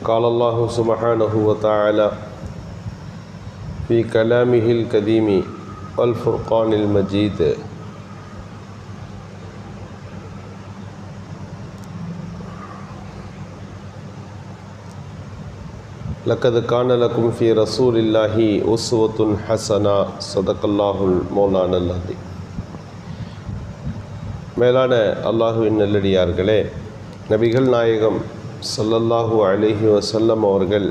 قال الله سبحانه وتعالى في كلامه القديم والفرقان المجيد لقد كان لكم في رسول الله أسوة حسنة صدق الله المولانا العظيم. மேலான அல்லாஹுவின் நல்லடியார்களே, நபிகள் நாயகம் ஸல்லல்லாஹு அலைஹி வஸல்லம் அவர்கள்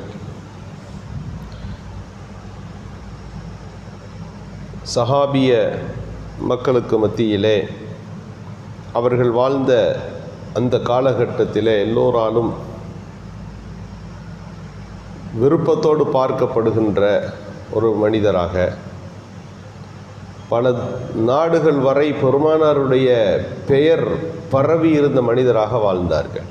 சஹாபிய மக்களுக்கு மத்தியிலே அவர்கள் வாழ்ந்த அந்த காலகட்டத்திலே எல்லோராலும் விருப்பத்தோடு பார்க்கப்படுகின்ற ஒரு மனிதராக, பல நாடுகள் வரை பெருமானாருடைய பெயர் பரவி இருந்த மனிதராக வாழ்ந்தார்கள்.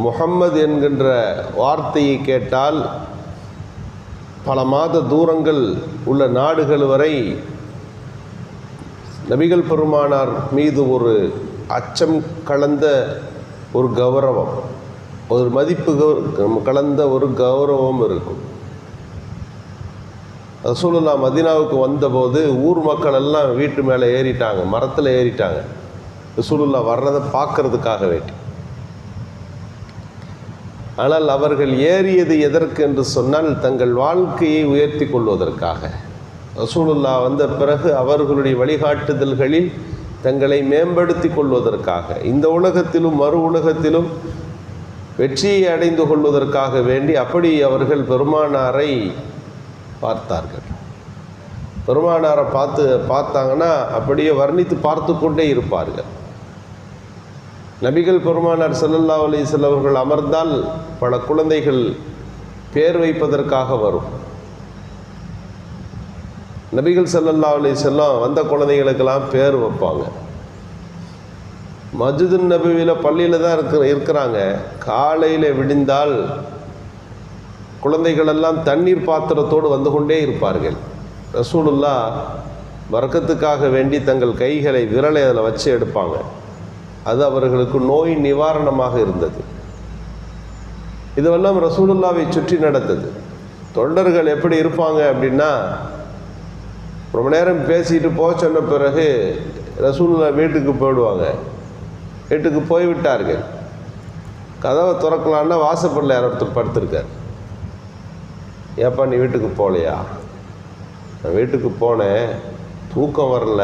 முஹம்மது என்கின்ற வார்த்தையை கேட்டால் பல மாத தூரங்கள் உள்ள நாடுகள் வரை நபிகள் பெருமானார் மீது ஒரு அச்சம் கலந்த ஒரு கௌரவம், ஒரு மதிப்பு கலந்த ஒரு கௌரவம் இருக்கும். ரசூலுல்லாஹ் மதீனாவுக்கு வந்தபோது ஊர் மக்கள் எல்லாம் வீட்டு மேலே ஏறிட்டாங்க, மரத்தில் ஏறிட்டாங்க, ரசூலுல்லாஹ் வர்றதை பார்க்கறதுக்காக வேண்டி. ஆனால் அவர்கள் ஏறியது எதற்கு என்று சொன்னால், தங்கள் வாழ்க்கையை உயர்த்தி கொள்வதற்காக. ரசூலுல்லாஹ் வந்த பிறகு அவர்களுடைய வழிகாட்டுதல்களில் தங்களை மேம்படுத்தி கொள்வதற்காக, இந்த உலகத்திலும் மறு உலகத்திலும் வெற்றியை அடைந்து கொள்வதற்காக வேண்டி அப்படி அவர்கள் பெருமானாரை பார்த்தார்கள். பெருமானாரை பார்த்தாங்கன்னா அப்படியே வர்ணித்து பார்த்து கொண்டே இருப்பார்கள். நபிகள் பெருமானார் ஸல்லல்லாஹு அலைஹி வஸல்லம் அவர்கள் அமர்ந்தால் பல குழந்தைகள் பேர் வைப்பதற்காக வரும். நபிகள் ஸல்லல்லாஹு அலைஹி வஸல்லம் வந்த குழந்தைகளுக்கெல்லாம் பேர் வைப்பாங்க. மஸ்ஜிது நபவியில் பள்ளியில் தான் இருக்கிறாங்க. காலையில் விடிந்தால் குழந்தைகளெல்லாம் தண்ணீர் பாத்திரத்தோடு வந்து கொண்டே இருப்பார்கள். ரசூலுல்லாஹ் பரக்கத்துக்காக வேண்டி தங்கள் கைகளை விரலை அதில் வச்சு எடுப்பாங்க. அது அவர்களுக்கு நோய் நிவாரணமாக இருந்தது. இதுவெல்லாம் ரசூலுல்லாவை சுற்றி நடந்தது. தொண்டர்கள் எப்படி இருப்பாங்க அப்படின்னா, ரொம்ப நேரம் பேசிட்டு போக சொன்ன பிறகு ரசூலுல்லாஹ் வீட்டுக்கு போயிடுவாங்க. வீட்டுக்கு போய்விட்டார்கள். கதவை திறக்கலான்னா வாசப்படில் யாரொருத்தர் படுத்திருக்கார். ஏப்பா நீ வீட்டுக்கு போகலையா? நான் வீட்டுக்கு போனேன், தூக்கம் வரல,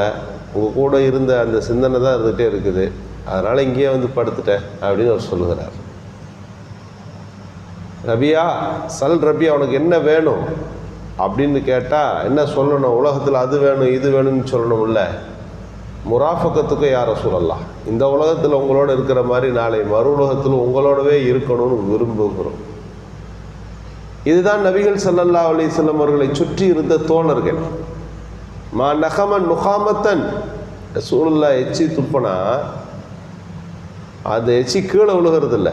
உங்கள் கூட இருந்த அந்த சிந்தனை தான் இருந்துகிட்டே இருக்குது, அதனால் இங்கேயே வந்து படுத்துட்டேன் அப்படின்னு அவர் சொல்லுகிறார். ரபியா, சல் ரபியா, உனக்கு என்ன வேணும் அப்படின்னு கேட்டால் என்ன சொல்லணும்? உலகத்தில் அது வேணும் இது வேணும்னு சொல்லணும்ல. முராஃபக்கத்துக்கு யார சொல்லலாம், இந்த உலகத்தில் உங்களோட இருக்கிற மாதிரி நாளை மறு உலகத்தில் உங்களோடவே இருக்கணும்னு விரும்புகிறோம். இதுதான் நபிகள் ஸல்லல்லாஹு அலைஹி வஸல்லம் அவர்களை சுற்றி இருந்த தோழர்கள். மா நகமன் நுகாமத்தன், ரசூலுல்லாஹ் எச்சி துப்பனா அந்த எச்சி கீழே விழுகிறதில்ல.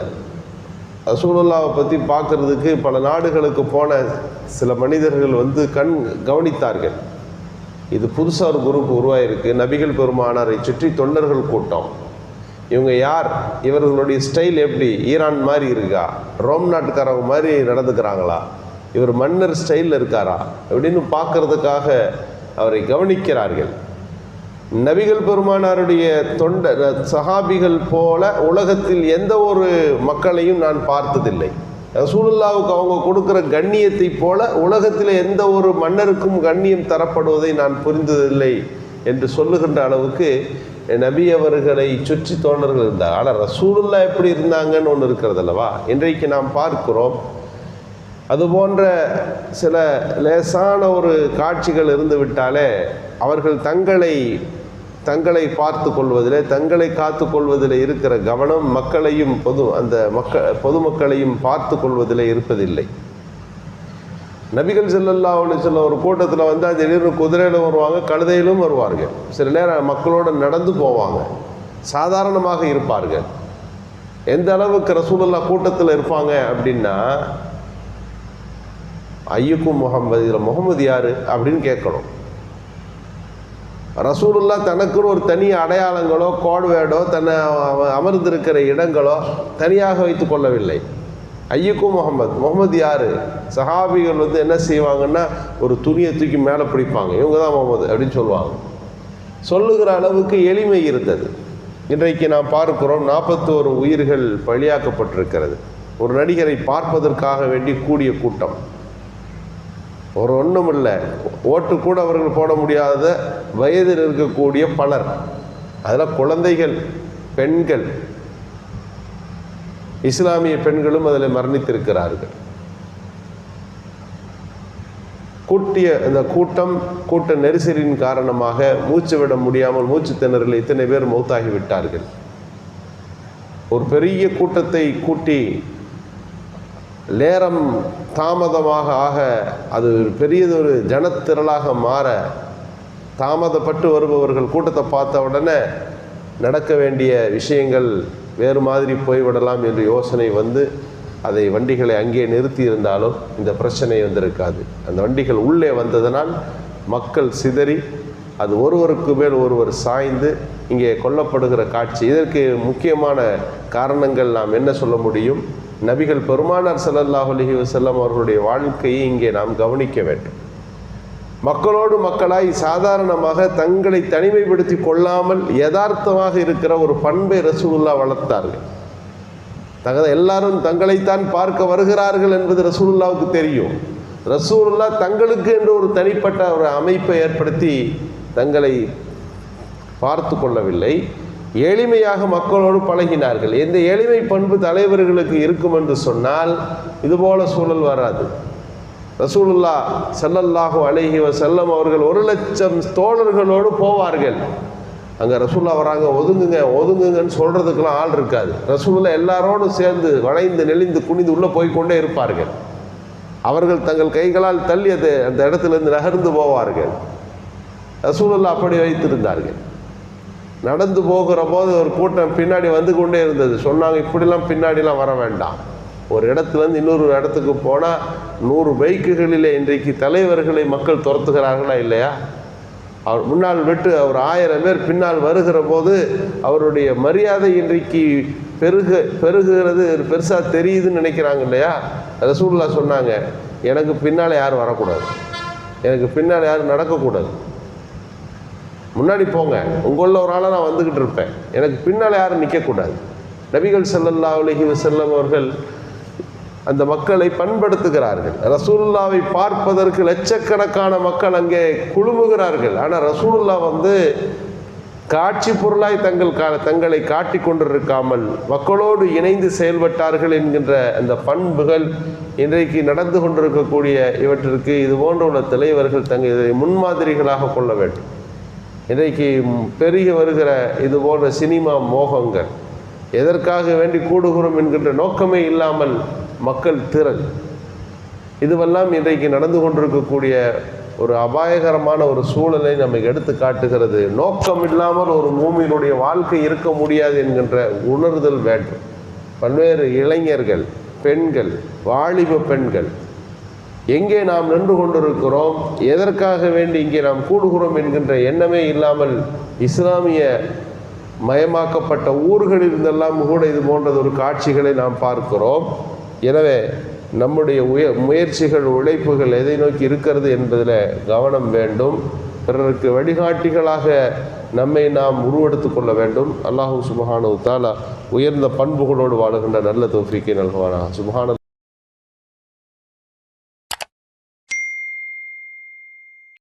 ரசூலுல்லாஹை பற்றி பார்க்கறதுக்கு பல நாடுகளுக்கு போன சில மனிதர்கள் வந்து கவனித்தார்கள். இது புதுசாக ஒரு குரூப் உருவாயிருக்கு, நபிகள் பெருமானாரை சுற்றி தொண்டர்கள் கூட்டம். இவங்க யார்? இவர்களுடைய ஸ்டைல் எப்படி? ஈரான் மாதிரி இருக்கா? ரோம் நாட்டுக்காரங்க மாதிரி நடந்துக்கிறாங்களா? இவர் மன்னர் ஸ்டைலில் இருக்காரா அப்படின்னு பார்க்கறதுக்காக அவரை கவனிக்கிறார்கள். நபிகள் பெருமானாருடைய சஹாபிகள் போல உலகத்தில் எந்த ஒரு மக்களையும் நான் பார்த்ததில்லை. ரசூலுல்லாவுக்கு அவங்க கொடுக்குற கண்ணியத்தை போல உலகத்தில் எந்த ஒரு மன்னருக்கும் கண்ணியம் தரப்படுவதை நான் புரிந்ததில்லை என்று சொல்லுகின்ற அளவுக்கு நபி அவர்களை சுற்றி தோழர்கள் இருந்தார். ஆனால் ரசூலுல்லாஹ் எப்படி இருந்தாங்கன்னு ஒன்று இருக்கிறது அல்லவா, இன்றைக்கு நாம் பார்க்கிறோம். அதுபோன்ற சில லேசான ஒரு காட்சிகள் இருந்து விட்டாலே அவர்கள் தங்களை பார்த்து கொள்வதிலே, தங்களை காத்து கொள்வதில் இருக்கிற கவனம் மக்களையும் பொதுமக்களையும் பார்த்து கொள்வதில் இருப்பதில்லை. நபிகள் ஸல்லல்லாஹு அலைஹி வஸல்லம் ஒரு கூட்டத்தில் வந்தால் திடீர்னு குதிரையில் வருவாங்க, கழுதையிலும் வருவார்கள். சில நேரம் மக்களோடு நடந்து போவாங்க, சாதாரணமாக இருப்பார்கள். எந்த அளவுக்கு ரசூலுல்லாஹ் கூட்டத்தில் இருப்பாங்க அப்படின்னா, ஐயுக்கும் முகம்மது, இதில் முகமது யார் அப்படின்னு கேட்கணும். ரசூலுல்லா தனக்குன்னு ஒரு தனி அடையாளங்களோ கோட்வேர்டோ தன்னை அமர்ந்திருக்கிற இடங்களோ தனியாக வைத்து கொள்ளவில்லை. ஐயுக்கும் முகமது யார்? சஹாபிகள் என்ன செய்வாங்கன்னா ஒரு துணியை தூக்கி மேலே பிடிப்பாங்க, இவங்க தான் முகமது அப்படின்னு சொல்லுவாங்க. சொல்லுகிற அளவுக்கு எளிமை இருந்தது. இன்றைக்கு நாம் பார்க்கிறோம் 41 உயிர்கள் பலியாக்கப்பட்டிருக்கிறது. ஒரு நடிகரை பார்ப்பதற்காக வேண்டி கூடிய கூட்டம். ஒரு ஒன்றும் இல்லை, ஓட்டு கூட அவர்கள் போட முடியாத வயதில் இருக்கக்கூடிய பலர், அதில் குழந்தைகள், பெண்கள், இஸ்லாமிய பெண்களும் அதில் மரணித்திருக்கிறார்கள். இந்த கூட்ட நெரிசலின் காரணமாக மூச்சு விட முடியாமல் மூச்சு திணறல் இத்தனை பேர் மௌத்தாகிவிட்டார்கள். ஒரு பெரிய கூட்டத்தை கூட்டி நேரம் தாமதமாக ஆக அது பெரியதொரு ஜனத்திரளாக மாற தாமதப்பட்டு வருபவர்கள் கூட்டத்தை பார்த்த உடனே நடக்க வேண்டிய விஷயங்கள் வேறு மாதிரி போய்விடலாம் என்று யோசனை அதை வண்டிகளை அங்கே நிறுத்தி இருந்தாலும் இந்த பிரச்சனை வந்திருக்காது. அந்த வண்டிகள் உள்ளே வந்ததனால் மக்கள் சிதறி அது ஒருவருக்கு மேல் ஒருவர் சாய்ந்து இங்கே கொல்லப்படுகிற காட்சி. இதற்கு முக்கியமான காரணங்கள் நாம் என்ன சொல்ல முடியும்? நபிகள் பெருமானார் ஸல்லல்லாஹு அலைஹி வஸல்லம் அவர்களுடைய வாழ்க்கையை இங்கே நாம் கவனிக்க வேண்டும். மக்களோடு மக்களாய் சாதாரணமாக தங்களை தனிமைப்படுத்தி கொள்ளாமல் யதார்த்தமாக இருக்கிற ஒரு பண்பை ரசூலுல்லாஹ் வளர்த்தார்கள். எல்லாரும் தங்களைத்தான் பார்க்க வருகிறார்கள் என்பது ரசூலுல்லாவுக்கு தெரியும். ரசூலுல்லாஹ் தங்களுக்கு என்று ஒரு தனிப்பட்ட ஒரு அமைப்பை ஏற்படுத்தி தங்களை பார்த்து கொள்ளவில்லை. எளிமையாக மக்களோடு பழகினார்கள். எந்த எளிமை பண்பு தலைவர்களுக்கு இருக்கும் என்று சொன்னால் இதுபோல சூழல் வராது. ரசூலுல்லாஹ் ஸல்லல்லாஹு அலைஹி வஸல்லம் அவர்கள் 1,00,000 தோழர்களோடு போவார்கள். அங்கே ரசூலுல்லாஹ் வராங்க, ஒதுங்குங்கன்னு சொல்கிறதுக்கெல்லாம் ஆள் இருக்காது. ரசூலுல்லாஹ் எல்லாரோடும் சேர்ந்து வளைந்து நெளிந்து குனிந்து உள்ளே போய்கொண்டே இருப்பார்கள். அவர்கள் தங்கள் கைகளால் தள்ளி அந்த இடத்துலேருந்து நகர்ந்து போவார்கள். ரசூலுல்லாஹ் அப்படி வைத்திருந்தார்கள். நடந்து போகிற போது ஒரு கூட்டம் பின்னாடி வந்து கொண்டே இருந்தது. சொன்னாங்க, இப்படிலாம் பின்னாடிலாம் வர வேண்டாம். ஒரு இடத்துலேருந்து இன்னொரு இடத்துக்கு போனால் 100 பைக்குகளிலே இன்றைக்கு தலைவர்களை மக்கள் துரத்துகிறார்களா இல்லையா? அவர் முன்னால் விட்டு அவர் 1000 பேர் பின்னால் வருகிற போது அவருடைய மரியாதை இன்றைக்கு பெருகுகிறது, பெருசாக தெரியுதுன்னு நினைக்கிறாங்க இல்லையா? ரசூலுல்லாஹ் சொன்னாங்க, எனக்கு பின்னால் யாரும் வரக்கூடாது, எனக்கு பின்னால் யாரும் நடக்கக்கூடாது, முன்னாடி போங்க, உங்களில் ஒரு ஆளாக நான் வந்துக்கிட்டு இருப்பேன், எனக்கு பின்னால் யாரும் நிற்கக்கூடாது. நபிகள் ஸல்லல்லாஹு அலைஹி வஸல்லம் அவர்கள் அந்த மக்களை பண்படுத்துகிறார்கள். ரசூலுல்லாவை பார்ப்பதற்கு லட்சக்கணக்கான மக்கள் அங்கே குழுமுகிறார்கள். ஆனால் ரசூலுல்லாஹ் காட்சி பொருளாய் தங்களை காட்டி கொண்டிருக்காமல் மக்களோடு இணைந்து செயல்பட்டார்கள் என்கின்ற அந்த பண்புகள் இன்றைக்கு நடந்து கொண்டிருக்கக்கூடிய இவற்றிற்கு இது போன்ற உள்ள தலைவர்கள் இதை முன்மாதிரிகளாக கொள்ள வேண்டும். இன்றைக்கு பெருகி வருகிற இது போன்ற சினிமா மோகங்கள், எதற்காக வேண்டி கூடுகிறோம் என்கின்ற நோக்கமே இல்லாமல் மக்கள் திரள், இதுவெல்லாம் இன்றைக்கு நடந்து கொண்டிருக்கக்கூடிய ஒரு அபாயகரமான ஒரு சூழலை நமக்கு எடுத்து காட்டுகிறது. நோக்கம் இல்லாமல் ஒரு மூமியினுடைய வாழ்க்கை இருக்க முடியாது என்கின்ற உணர்தல் வேண்டும். பல்வேறு இளைஞர்கள், பெண்கள், வாலிப பெண்கள் எங்கே நாம் நின்று கொண்டிருக்கிறோம், எதற்காக வேண்டி இங்கே நாம் கூடுகிறோம் என்கின்ற எண்ணமே இல்லாமல் இஸ்லாமிய மயமாக்கப்பட்ட ஊர்களில் இருந்தெல்லாம் கூட இது போன்றது ஒரு காட்சிகளை நாம் பார்க்கிறோம். எனவே நம்முடைய முயற்சிகள், உழைப்புகள் எதை நோக்கி இருக்கிறது என்பதில் கவனம் வேண்டும். பிறருக்கு வழிகாட்டிகளாக நம்மை நாம் உருவெடுத்து கொள்ள வேண்டும். அல்லாஹு சுப்ஹானஹு வ தஆலா உயர்ந்த பண்புகளோடு வாழுகின்ற நல்ல தௌஃபீக்கை நல்குவானாக. சுப்ஹானல்லாஹ்.